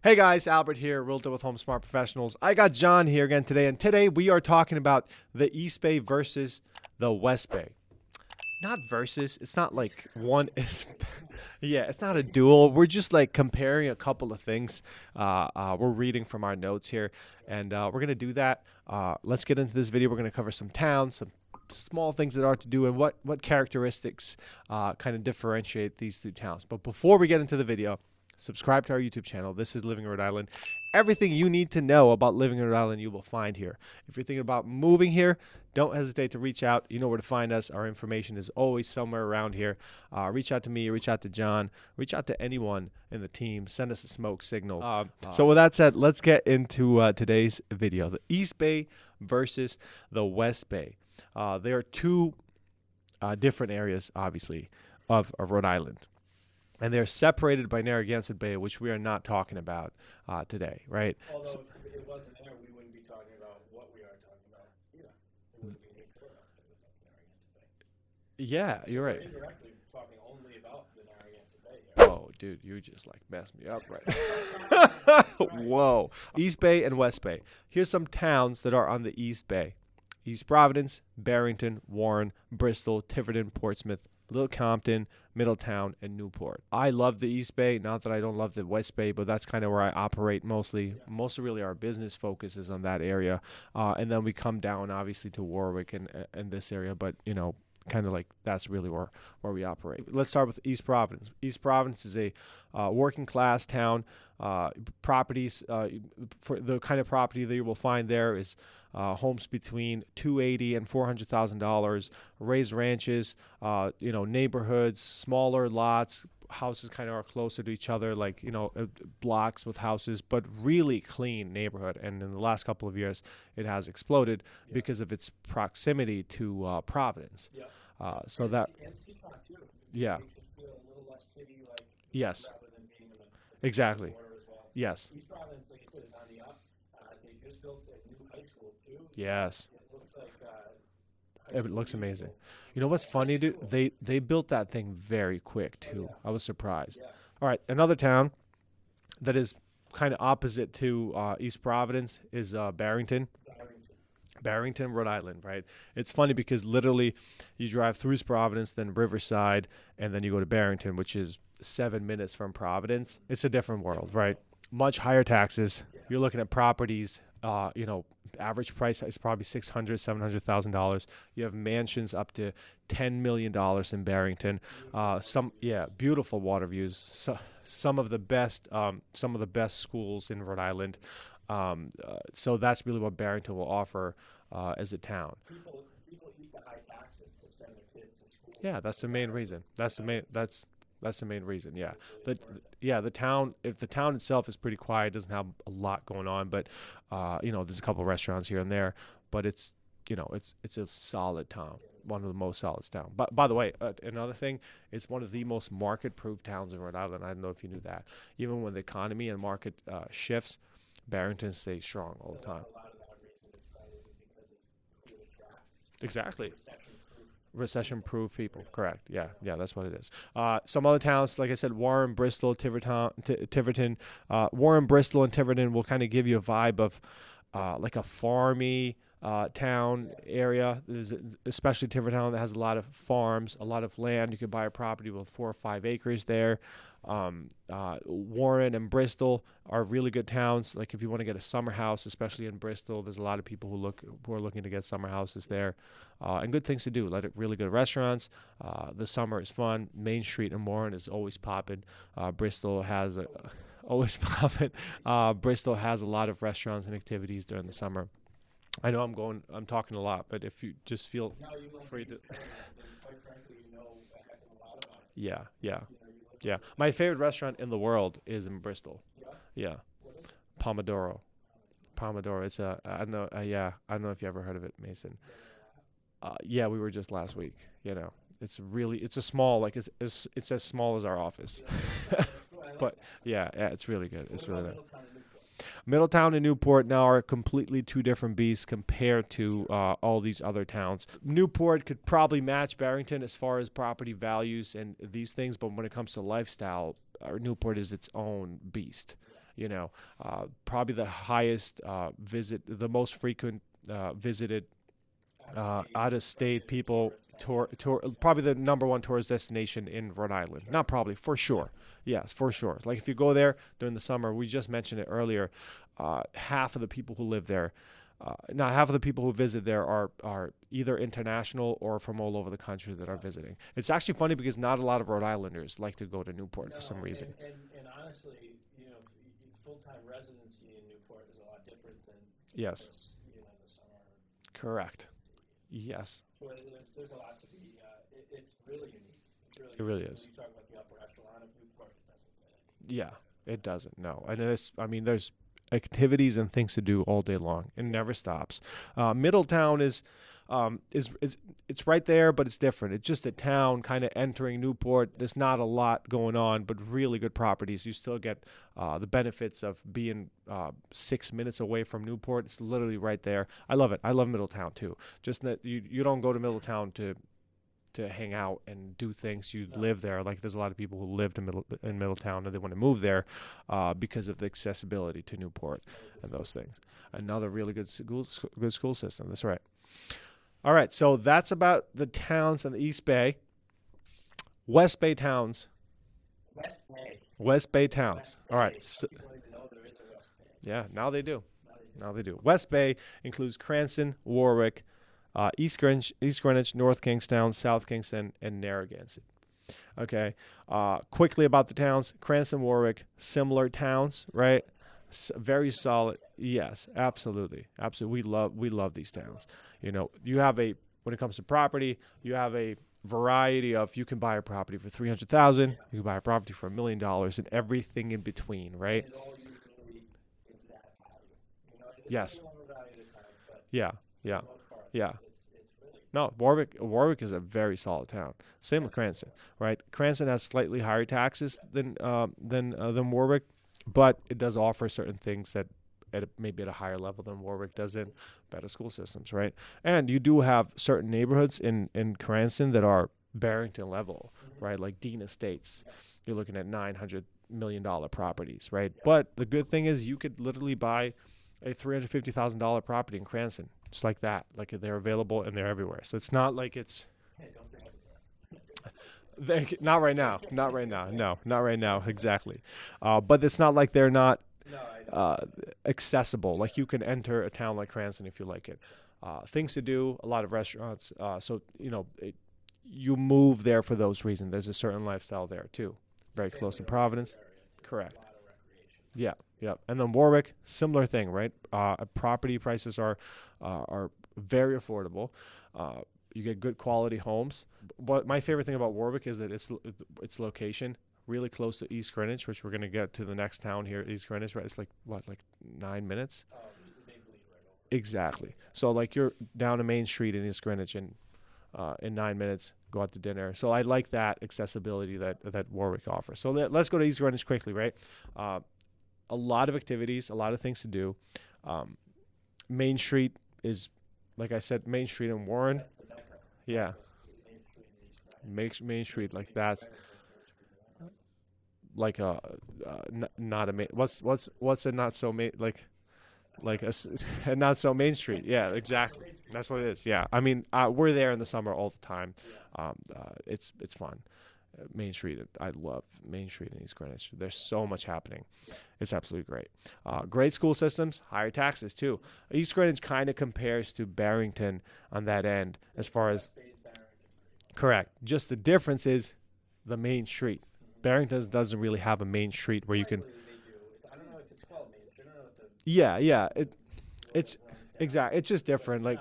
Hey guys, Albert here, Realtor with Home Smart Professionals. I got John here again today, and today we are talking about the East Bay versus the West Bay. Not versus, it's not like one is, yeah, it's not a duel. We're just like comparing a couple of things. We're reading from our notes here, and we're going to do that. Let's get into this video. We're going to cover some towns, some small things that are to do, and what characteristics kind of differentiate these two towns. But before we get into the video, subscribe to our YouTube channel. This is Living in Rhode Island. Everything you need to know about living in Rhode Island, you will find here. If you're thinking about moving here, don't hesitate to reach out. You know where to find us. Our information is always somewhere around here. Reach out to me, reach out to John, reach out to anyone in the team. Send us a smoke signal. So with that said, let's get into today's video. The East Bay versus the West Bay. There are two different areas, obviously, of Rhode Island. And they're separated by Narragansett Bay, which we are not talking about today, right? Although if it wasn't there, we wouldn't be talking about what we are talking about either. It wouldn't be an export Narragansett Bay. Yeah, you're right. We're indirectly talking only about the Narragansett Bay here. Oh, dude, you just like messed me up right. Whoa. East Bay and West Bay. Here's some towns that are on the East Bay. East Providence, Barrington, Warren, Bristol, Tiverton, Portsmouth, Little Compton, Middletown, and Newport. I love the East Bay. Not that I don't love the West Bay, but that's kind of where I operate mostly. Yeah. Most of really our business focus is on that area. And then we come down, obviously, to Warwick and this area. But, you know, kind of like that's really where we operate. Let's start with East Providence. East Providence is a working class town. Properties, for the kind of property that you will find there is homes between $280,000 and $400,000, raised ranches, neighborhoods, smaller lots. Houses kind of are closer to each other, like, blocks with houses, but really clean neighborhood. And in the last couple of years, it has exploded because of its proximity to Providence. Yeah. So that, and Seaport too. yeah. Makes it feel a little less city-like. Yes. Rather than being in the Exactly. border as well. Yes. East Providence, like you said, is on the up. They just built a new high school too. Yes. It looks like. It looks amazing. You know what's funny, dude? They built that thing very quick too. I was surprised. Yeah. All right, another town that is kind of opposite to East Providence is Barrington. Barrington, Rhode Island, right? It's funny because literally you drive through East Providence, then Riverside, and then you go to Barrington, which is 7 minutes from Providence. It's a different world, right? Much higher taxes. You're looking at properties, average price is probably $600,000, $700,000. You have mansions up to $10 million in Barrington. Beautiful water views. Some of the best schools in Rhode Island. So that's really what Barrington will offer as a town. People eat the high taxes to send their kids to school. Yeah, that's the main reason. That's the main reason. Yeah. The town, if the town itself is pretty quiet, doesn't have a lot going on, but there's a couple of restaurants here and there, but it's a solid town, one of the most solid towns. But by the way, another thing, it's one of the most market-proof towns in Rhode Island. I don't know if you knew that. Even when the economy and market shifts, Barrington stays strong all the time. A lot of that reason is probably because of who attracts. Exactly. Recession-proof people, correct? Yeah, that's what it is. Some other towns, like I said, Warren, Bristol, Tiverton. Warren, Bristol, and Tiverton will kind of give you a vibe of like a farmy town area. There's especially Tiverton that has a lot of farms, a lot of land. You could buy a property with 4 or 5 acres there. Warren and Bristol are really good towns. Like if you want to get a summer house, especially in Bristol, there's a lot of people who are looking to get summer houses there, and good things to do. Really good restaurants. The summer is fun. Main Street in Warren is always popping. Bristol has Bristol has a lot of restaurants and activities during the summer. I know I'm talking a lot, but if you just feel free to. Quite frankly, you know a heck of a lot about it. Yeah. My favorite restaurant in the world is in Bristol. Yeah. What is it? Pomodoro. It's I don't know if you ever heard of it, Mason. We were just last week. It's a small, like it's as small as our office. But yeah, it's really good. It's really good. Middletown and Newport now are completely two different beasts compared to all these other towns. Newport could probably match Barrington as far as property values and these things, but when it comes to lifestyle, Newport is its own beast. Probably the highest the most frequent visited out of state people tour probably the number one tourist destination in Rhode Island. Not probably, for sure. Yes, for sure. Like if you go there during the summer, we just mentioned it earlier. Half of the people who live there, not half of the people who visit there are either international or from all over the country that are visiting. It's actually funny because not a lot of Rhode Islanders like to go to Newport for some reason. And honestly, full-time residency in Newport is a lot different than Yes. the summer. Correct. Yes. So there's a lot to be. It's really unique. It really is. When you talk about the upper echelon of Newport, it doesn't fit. Yeah, it doesn't. No, and there's activities and things to do all day long. It never stops. Middletown is it's right there, but it's different. It's just a town kind of entering Newport. There's not a lot going on, but really good properties. You still get the benefits of being 6 minutes away from Newport. It's literally right there. I love it. I love Middletown too. Just that you don't go to Middletown to hang out and do things. You live there. Like there's a lot of people who lived in Middletown and they want to move there because of the accessibility to Newport and those things. Another really good school system. That's right. All right, so that's about the towns in the East Bay. West Bay towns. West Bay towns. All right. So, yeah, now they do. West Bay includes Cranston, Warwick, East Greenwich, North Kingstown, South Kingston, and Narragansett. Okay. Quickly about the towns. Cranston, Warwick, similar towns, right? Very solid. Yes, absolutely. We love these towns. You have when it comes to property, you have a variety of, you can buy a property for $300,000, you can buy a property for $1 million, and everything in between, right? It all usually is that value. Yes. Yeah. Yeah. It's really No, Warwick is a very solid town. Same with Cranston, right? Cranston has slightly higher taxes than Warwick, but it does offer certain things that maybe at a higher level than Warwick does in better school systems, right? And you do have certain neighborhoods in Cranston that are Barrington level, right? Like Dean Estates. You're looking at $900 million properties, right? But the good thing is you could literally buy a $350,000 property in Cranston, just like that. Like they're available and they're everywhere. So it's not like it's... Not right now. No, not right now. Exactly. But it's not like they're not accessible. Like you can enter a town like Cranston if you like it. Things to do, a lot of restaurants. You move there for those reasons. There's a certain lifestyle there too. Very close to Providence. Correct. Yeah. And then Warwick, similar thing, right? Property prices are very affordable. You get good quality homes. But my favorite thing about Warwick is that its location, really close to East Greenwich, which we're going to get to the next town here, East Greenwich, right? It's like 9 minutes? Exactly. So like you're down a Main Street in East Greenwich in 9 minutes, go out to dinner. So I like that accessibility that Warwick offers. So let's go to East Greenwich quickly, right? A lot of activities, a lot of things to do. Main Street is, like I said, Main Street in Warren. Yeah. Main Street, like that's like not a main. What's a not so main, like a not so Main Street? Yeah, exactly. That's what it is. Yeah, I mean we're there in the summer all the time. It's fun. Main Street, I love Main Street in East Greenwich. There's so much happening. It's absolutely great. Great school systems, higher taxes too. East Greenwich kind of compares to Barrington on that end as far as... Correct. Just the difference is the Main Street. Barrington doesn't really have a Main Street where you can... I don't know if it's called Main Street. I don't know what the... Yeah. It's exactly. It's just different. Like,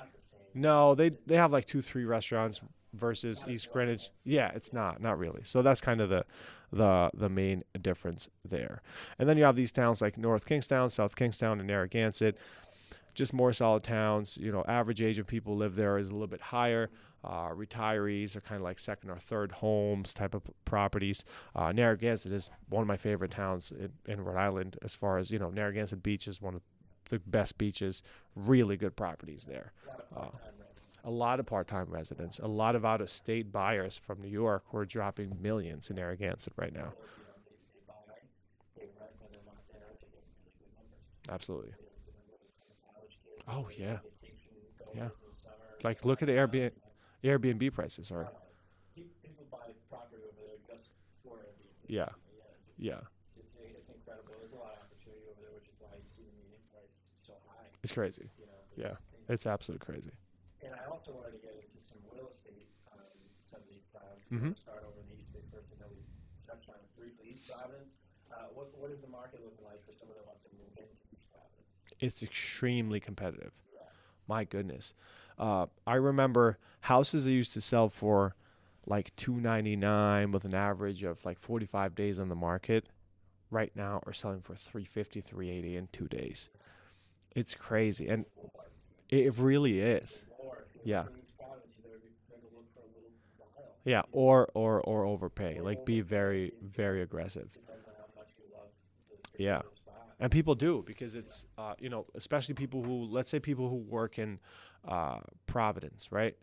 no, they have like 2-3 restaurants versus East Greenwich. Yeah, it's not really. So that's kind of the main difference there. And then you have these towns like North Kingstown, South Kingstown, and Narragansett. Just more solid towns. Average age of people live there is a little bit higher. Retirees are kind of like second or third homes type of properties. Narragansett is one of my favorite towns in Rhode Island as far as, Narragansett Beach is one of the best beaches. Really good properties there. A lot of part-time residents, a lot of out-of-state buyers from New York who are dropping millions in Narragansett right now. Absolutely. College kids, Oh yeah, vacation yeah. goers in the summer. Like look at Airbnb prices are. People buy property over there just for Airbnb. Yeah, Yeah, yeah. it's incredible. There's a lot of opportunity over there, which is why you see the median price so high. It's crazy. You know, Yeah, it's absolutely crazy. and I also wanted to get into some real estate. Some of these towns. Mhm. Start over in the East Bay first. I know we touched on it briefly. East Providence. What is the market looking like for someone that wants to move into East Providence? It's extremely competitive. My goodness. I remember houses that used to sell for like $299 with an average of like 45 days on the market right now are selling for 350, 380 in 2 days. It's crazy, and it really is. Or if Yeah. you're in East Providence, you better look for a little while. Yeah, or overpay. Like be very very aggressive. Depends on how much you love the Yeah. spot. And people do because it's especially people who, let's say, people who work in Providence, right?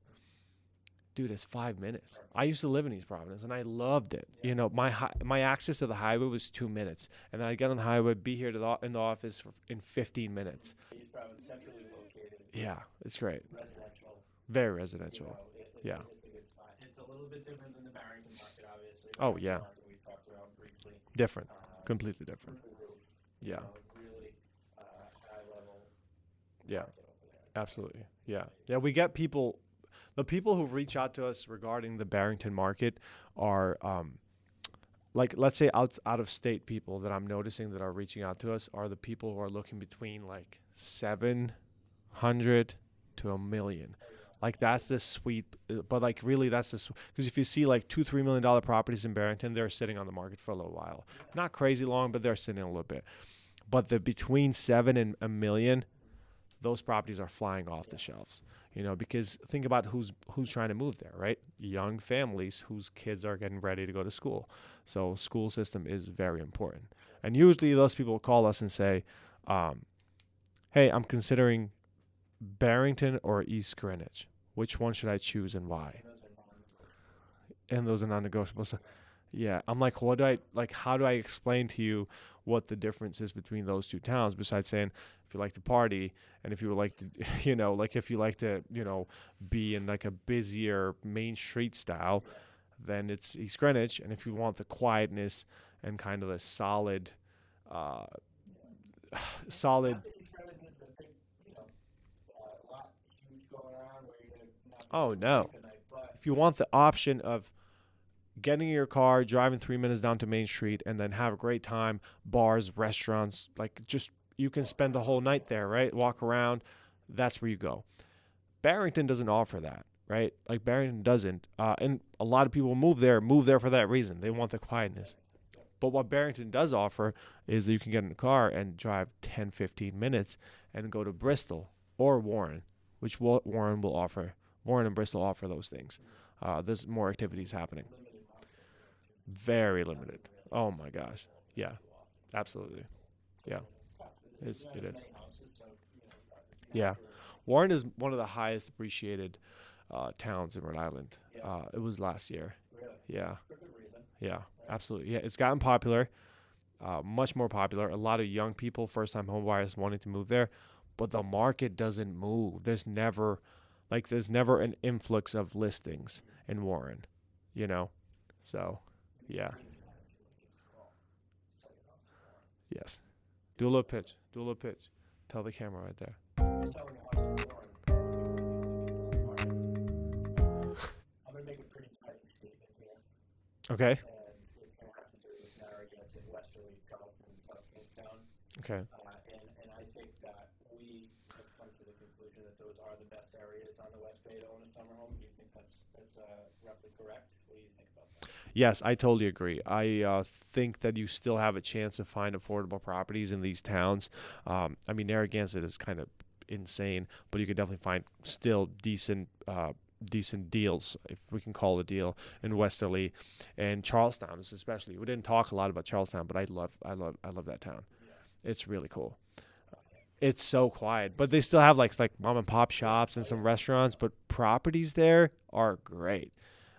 Dude, it's 5 minutes. I used to live in East Providence and I loved it. You know, my access to the highway was 2 minutes, and then I'd get on the highway, be here in the office in 15 minutes. East Providence, centrally located, Yeah, it's great. residential. Very residential. Yeah. It's a good spot. It's a little bit different than the Barrington market, obviously. Oh, Barrington yeah. market we talked about briefly. Different. Um, Completely different. through the roof. Yeah. Really high level. Yeah. Market over there. Absolutely. Yeah. Yeah, we get people. The people who reach out to us regarding the Barrington market are, like, let's say out of state people that I'm noticing that are reaching out to us are the people who are looking between like 700 to $1 million. Like that's the sweet, but like really that's the, because if you see like $2-3 million properties in Barrington, they're sitting on the market for a little while. Not crazy long, but they're sitting a little bit. But the between 7 and $1 million, those properties are flying off the shelves, because think about who's trying to move there, right? Young families whose kids are getting ready to go to school. So school system is very important. And usually those people call us and say, hey, I'm considering Barrington or East Greenwich. Which one should I choose and why? And those are non-negotiable. So, yeah, I'm like, how do I explain to you what the difference is between those two towns, besides saying if you like to party and if you would like to, like if you like to, be in like a busier main street style, then it's East Greenwich. And if you want the quietness and kind of the solid. Oh no! If you want the option of getting in your car, driving 3 minutes down to Main Street, and then have a great time, bars, restaurants, like just you can spend the whole night there, right? Walk around, that's where you go. Barrington doesn't offer that, right? Like Barrington doesn't, and a lot of people move there for that reason. They want the quietness. But what Barrington does offer is that you can get in a car and drive 10, 15 minutes and go to Bristol or Warren, which Warren will offer. Warren and Bristol offer those things. There's more activities happening. Very limited. Oh my gosh. Yeah. Absolutely. Yeah. It is. Yeah. Warren is one of the highest appreciated towns in Rhode Island. It was last year. Yeah. Yeah. Absolutely. Yeah. It's gotten popular. Much more popular. A lot of young people, first-time home buyers wanting to move there, but the market doesn't move. There's never an influx of listings in Warren, So, yeah. Yes. Do a little pitch. Tell the camera right there. I'm going to make a pretty tight statement here. Okay. And it's going to have to do with Narragansett, Westerly, Charleston, South Kingstown. Okay. And I think that we have come to the conclusion that those are the best areas on the West Bay to own a summer home. Do you think that's roughly correct? What do you think about that? Yes, I totally agree. I think that you still have a chance to find affordable properties in these towns. Narragansett is kind of insane, but you could definitely find still decent deals, if we can call it a deal, in Westerly and Charlestown, especially. We didn't talk a lot about Charlestown, but I love that town. Yeah. It's really cool. It's so quiet, but they still have like mom and pop shops and some restaurants, but properties there are great.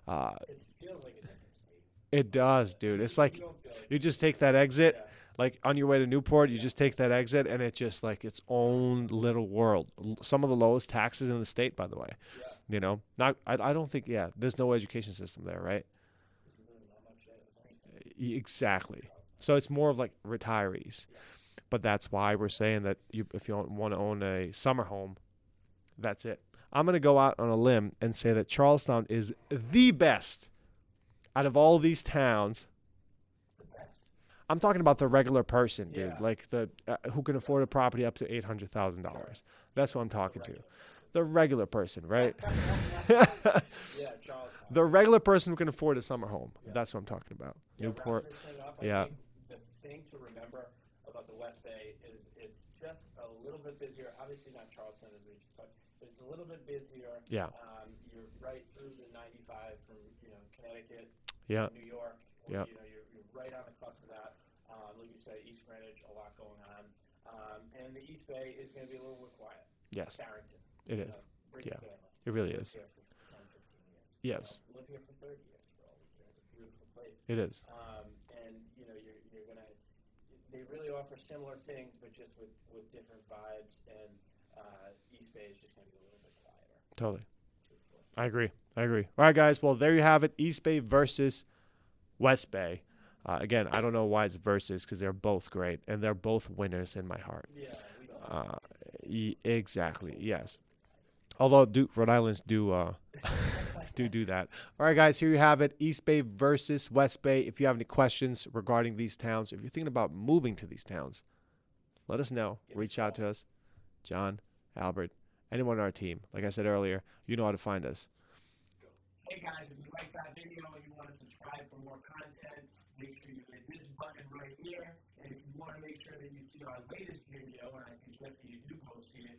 It feels like it's in the state. It does, dude. It's like you just take that exit, Like on your way to Newport, you just take that exit, and it's just like its own little world. Some of the lowest taxes in the state, by the way. Yeah. You know, not I don't think there's no education system there, right? There's really not much Exactly. So it's more of like retirees. But that's why we're saying that if you want to own a summer home, that's it. I'm going to go out on a limb and say that Charlestown is the best out of all these towns. I'm talking about the regular person, dude, Yeah. like the who can afford a property up to $800,000. That's what I'm talking to. The regular person, right? Yeah, Charlestown. The regular person who can afford a summer home. That's what I'm talking about. Yeah, Newport. wrap this thing up, I Yeah. think the thing to remember about the West Bay is it's just a little bit busier. Obviously not Charleston as we just talked, but it's a little bit busier. Yeah. You're right through the 95 from Connecticut, Yeah. New York. Yeah. You're right on the cusp of that. Like you said, East Greenwich, a lot going on, and the East Bay is going to be a little bit quiet. Yes. Barrington. It is. Bring Yeah. your family. It really Live is. here for 10, 15 years. Yes. Live here for 30 years for all we care. It's a beautiful place. It is. And you're gonna. They really offer similar things, but just with different vibes. And East Bay is just gonna be a little bit quieter. Totally. I agree. All right, guys. Well, there you have it. East Bay versus West Bay. Again, I don't know why it's versus because they're both great and they're both winners in my heart. Yeah. We don't Exactly. Yes. Although Rhode Island's do that. All right, guys. Here you have it. East Bay versus West Bay. If you have any questions regarding these towns, if you're thinking about moving to these towns, let us know. Reach out to us, John, Albert, anyone on our team. Like I said earlier, you know how to find us. Hey guys, if you like that video and you want to subscribe for more content, make sure you hit this button right here. And if you want to make sure that you see our latest video, and I suggest that you do go see it,